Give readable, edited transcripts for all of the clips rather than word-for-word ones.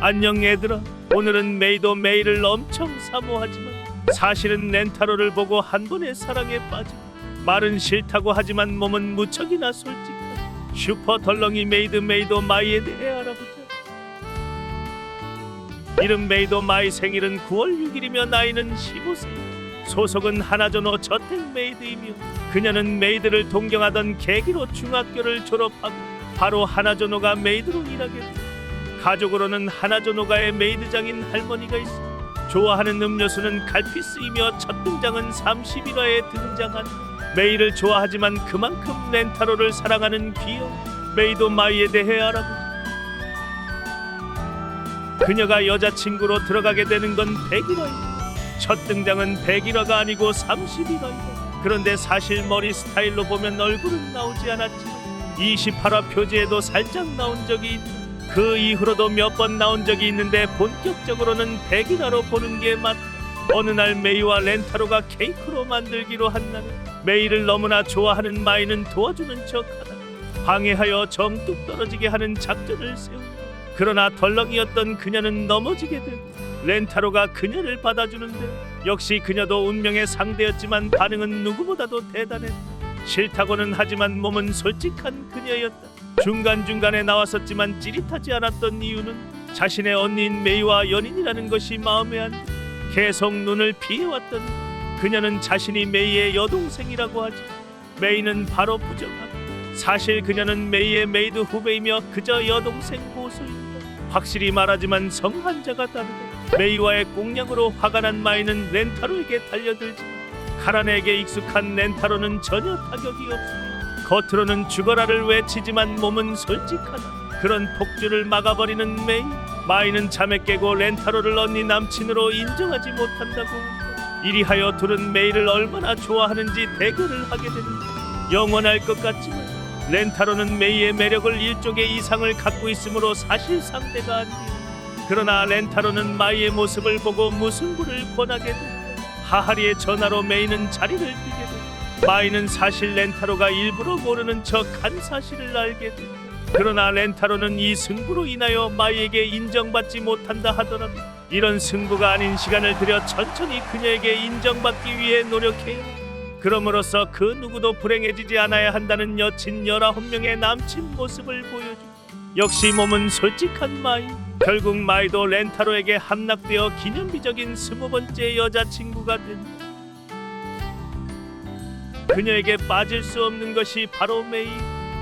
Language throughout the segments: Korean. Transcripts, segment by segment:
안녕 얘들아. 오늘은 메이도 메이를 엄청 사모하지만 사실은 렌타로를 보고 한 번의 사랑에 빠지고 말은 싫다고 하지만 몸은 무척이나 솔직한 슈퍼 덜렁이 메이도 마이에 대해 알아보자. 이름 메이도 마이, 생일은 9월 6일이며 나이는 15세. 소속은 하나조노 저택 메이드이며 그녀는 메이드를 동경하던 계기로 중학교를 졸업하고 바로 하나조노가 메이드로 일하게 돼. 가족으로는 하나조노가의 메이드장인 할머니가 있어 좋아하는 음료수는 갈피스이며 첫 등장은 31화에 등장한 메이를 좋아하지만 그만큼 렌타로를 사랑하는 귀여운 메이도 마이에 대해 알아보자. 그녀가 여자친구로 들어가게 되는 건 101화이다. 첫 등장은 101화가 아니고 31화이다. 그런데 사실 머리 스타일로 보면 얼굴은 나오지 않았지만 28화 표지에도 살짝 나온 적이 있다. 그 이후로도 몇 번 나온 적이 있는데 본격적으로는 101화로 보는 게 맞다. 어느 날 메이와 렌타로가 케이크로 만들기로 한 날에 메이를 너무나 좋아하는 마이는 도와주는 척하다 방해하여 정 뚝 떨어지게 하는 작전을 세운다. 그러나 덜렁이었던 그녀는 넘어지게 되고 렌타로가 그녀를 받아주는데 역시 그녀도 운명의 상대였지만 반응은 누구보다도 대단했다. 싫다고는 하지만 몸은 솔직한 그녀였다. 중간중간에 나왔었지만 찌릿하지 않았던 이유는 자신의 언니인 메이와 연인이라는 것이 마음에 안 들어 계속 눈을 피해왔던 그녀는 자신이 메이의 여동생이라고 하지 메이는 바로 부정하고 사실 그녀는 메이의 메이드 후배이며 그저 여동생 보수입니다. 확실히 말하지만 성한자가 다르다. 메이와의 꽁냥으로 화가 난 마이는 렌타로에게 달려들지만 카란에게 익숙한 렌타로는 전혀 타격이 없으며 겉으로는 죽어라를 외치지만 몸은 솔직하다. 그런 폭주를 막아버리는 메이. 마이는 잠에 깨고 렌타로를 언니 남친으로 인정하지 못한다고 한다. 이리하여 둘은 메이를 얼마나 좋아하는지 대결을 하게 된다. 영원할 것 같지만 렌타로는 메이의 매력을 일종의 이상을 갖고 있으므로 사실 상대가 안 돼. 그러나 렌타로는 마이의 모습을 보고 무승부를 권하게 된다. 하하리의 전화로 메이는 자리를 뜨게 된다. 마이는 사실 렌타로가 일부러 모르는 척한 사실을 알게 된다. 그러나 렌타로는 이 승부로 인하여 마이에게 인정받지 못한다 하더라도 이런 승부가 아닌 시간을 들여 천천히 그녀에게 인정받기 위해 노력해요. 그럼으로써 그 누구도 불행해지지 않아야 한다는 여친 19명의 남친 모습을 보여줘. 역시 몸은 솔직한 마이. 결국 마이도 렌타로에게 함락되어 기념비적인 20번째 여자친구가 된다. 그녀에게 빠질 수 없는 것이 바로 메이.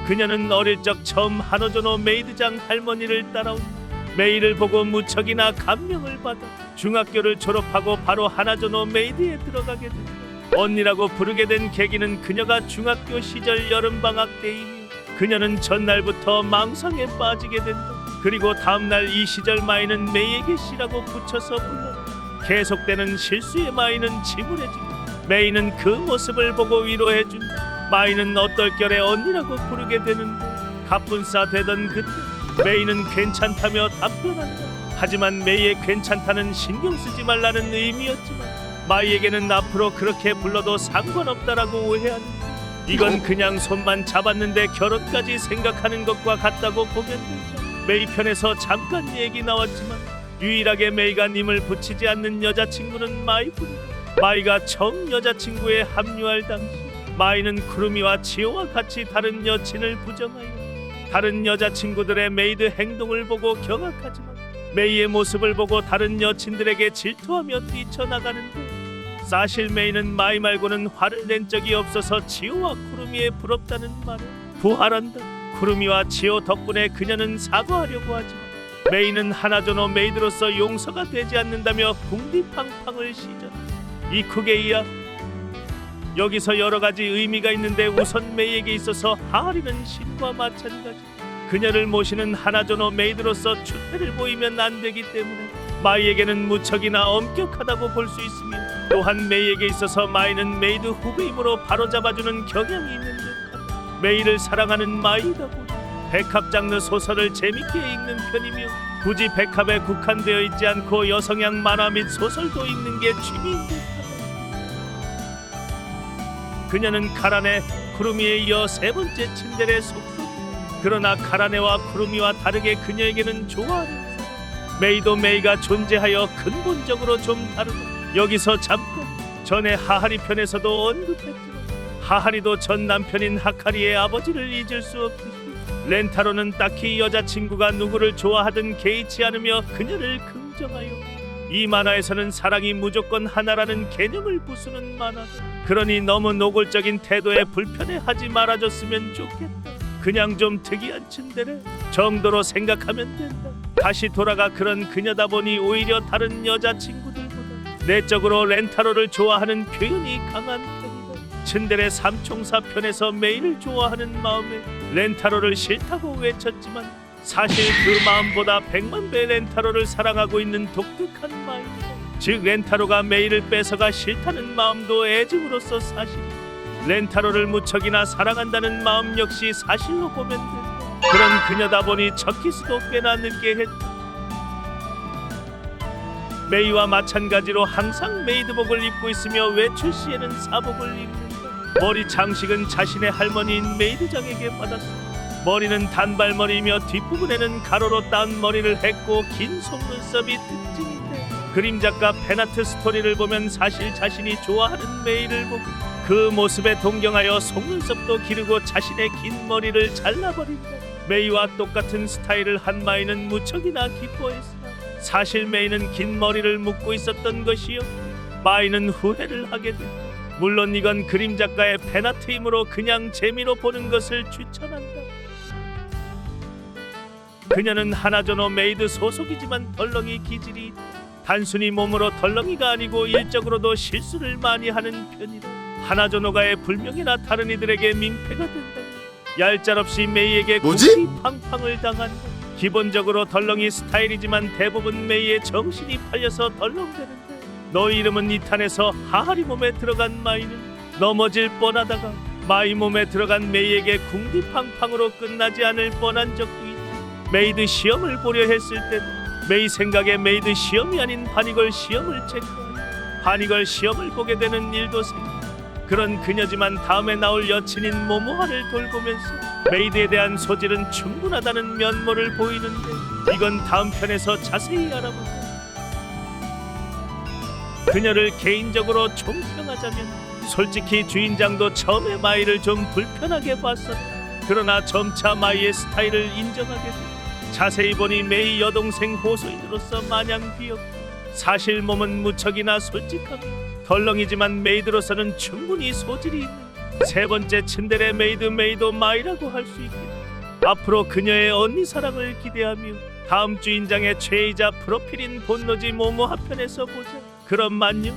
그녀는 어릴 적 처음 하노조노 메이드장 할머니를 따라온다. 메이를 보고 무척이나 감명을 받아 중학교를 졸업하고 바로 하나조노 메이드에 들어가게 된다. 언니라고 부르게 된 계기는 그녀가 중학교 시절 여름방학 때이며 그녀는 전날부터 망상에 빠지게 된다. 그리고 다음날 이 시절 마이는 메이에게 씨라고 붙여서 불렀다. 계속되는 실수의 마이는 침울해지고 메이는 그 모습을 보고 위로해준다. 마이는 어떨결에 언니라고 부르게 되는데 갑분싸 되던 그때 메이는 괜찮다며 답변한다. 하지만 메이의 괜찮다는 신경 쓰지 말라는 의미였지만 마이에게는 앞으로 그렇게 불러도 상관없다라고 오해하는데 이건 그냥 손만 잡았는데 결혼까지 생각하는 것과 같다고 보면 된다. 메이 편에서 잠깐 얘기 나왔지만 유일하게 메이가 님을 붙이지 않는 여자친구는 마이뿐이다. 마이가 처음 여자친구에 합류할 당시 마이는 쿠루미와 치오와 같이 다른 여친을 부정하여 다른 여자친구들의 메이드 행동을 보고 경악하지만 메이의 모습을 보고 다른 여친들에게 질투하며 뛰쳐나가는데 사실 메이는 마이 말고는 화를 낸 적이 없어서 치오와 쿠루미에 부럽다는 말에 부활한다. 쿠루미와 치오 덕분에 그녀는 사과하려고 하지만 메이는 하나조노 메이드로서 용서가 되지 않는다며 궁디팡팡을 시전한다. 이쿠게이야, 여기서 여러가지 의미가 있는데 우선 메이에게 있어서 하하리는 신과 마찬가지. 그녀를 모시는 하나조노 메이드로서 추태를 보이면 안 되기 때문에 마이에게는 무척이나 엄격하다고 볼 수 있으며 또한 메이에게 있어서 마이는 메이드 후배이므로 바로잡아주는 경향이 있는 듯하다. 메이를 사랑하는 마이다 보니 백합 장르 소설을 재밌게 읽는 편이며 굳이 백합에 국한되어 있지 않고 여성향 만화 및 소설도 읽는 게 취미인 듯하다. 그녀는 카라네, 쿠루미에 이어 세 번째 츤데레 속성. 그러나 카라네와 쿠루미와 다르게 그녀에게는 좋아하는 사람, 메이도 메이가 존재하여 근본적으로 좀 다르다. 여기서 잠깐 전에 하하리 편에서도 언급했지만 하하리도 전 남편인 하카리의 아버지를 잊을 수 없듯이 렌타로는 딱히 여자친구가 누구를 좋아하든 개의치 않으며 그녀를 긍정하여 이 만화에서는 사랑이 무조건 하나라는 개념을 부수는 만화다. 그러니 너무 노골적인 태도에 불편해하지 말아줬으면 좋겠다. 그냥 좀 특이한 츤데레 정도로 생각하면 된다. 다시 돌아가 그런 그녀다 보니 오히려 다른 여자친구들보다 내적으로 렌타로를 좋아하는 표현이 강한 편이다. 츤데레 삼총사 편에서 메이를 좋아하는 마음에 렌타로를 싫다고 외쳤지만 사실 그 마음보다 100만 배 렌타로를 사랑하고 있는 독특한 마음이다. 즉 렌타로가 메이를 뺏어가 싫다는 마음도 애증으로서 사실, 렌타로를 무척이나 사랑한다는 마음 역시 사실로 보면 된다. 그런 그녀다 보니 첫 키스도 꽤나 늦게 했다. 메이와 마찬가지로 항상 메이드복을 입고 있으며 외출 시에는 사복을 입는다. 머리 장식은 자신의 할머니인 메이드장에게 받았다. 머리는 단발머리이며 뒷부분에는 가로로 딴 머리를 했고 긴 속눈썹이 특징인데 그림작가 팬아트 스토리를 보면 사실 자신이 좋아하는 메이를 보고 그 모습에 동경하여 속눈썹도 기르고 자신의 긴 머리를 잘라버린다. 메이와 똑같은 스타일을 한 마이는 무척이나 기뻐했으나 사실 메이는 긴 머리를 묶고 있었던 것이요, 마이는 후회를 하게 된다. 물론 이건 그림작가의 팬아트이므로 그냥 재미로 보는 것을 추천한다. 그녀는 하나조노 메이드 소속이지만 덜렁이 기질이 있다. 단순히 몸으로 덜렁이가 아니고 일적으로도 실수를 많이 하는 편이다. 하나조노가의 불명이나 다른 이들에게 민폐가 된다. 얄짤없이 메이에게 뭐지? 팡팡을 당한다. 기본적으로 덜렁이 스타일이지만 대부분 메이의 정신이 팔려서 덜렁대는데 너희 이름은 2탄에서 하하리 몸에 들어간 마이는 넘어질 뻔하다가 마이 몸에 들어간 메이에게 궁디팡팡으로 끝나지 않을 뻔한 적도 있다. 메이드 시험을 보려 했을 때도 메이 생각에 메이드 시험이 아닌 바니걸 시험을 체크하여 바니걸 시험을 보게 되는 일도 생긴다. 그런 그녀지만 다음에 나올 여친인 모모하를 돌보면서 메이드에 대한 소질은 충분하다는 면모를 보이는데 이건 다음 편에서 자세히 알아보자. 그녀를 개인적으로 총평하자면 솔직히 주인장도 처음에 마이를 좀 불편하게 봤었다. 그러나 점차 마이의 스타일을 인정하게 됐다. 자세히 보니 메이 여동생 호소인으로서 마냥 귀엽고 사실 몸은 무척이나 솔직하고 덜렁이지만 메이드로서는 충분히 소질이 있는 세 번째 츤데레 메이도 마이라고 할 수 있겠다. 앞으로 그녀의 언니 사랑을 기대하며 다음 주인장의 최애이자 프로필인 본노지 모모하 편에서 보자. 그럼 안녕.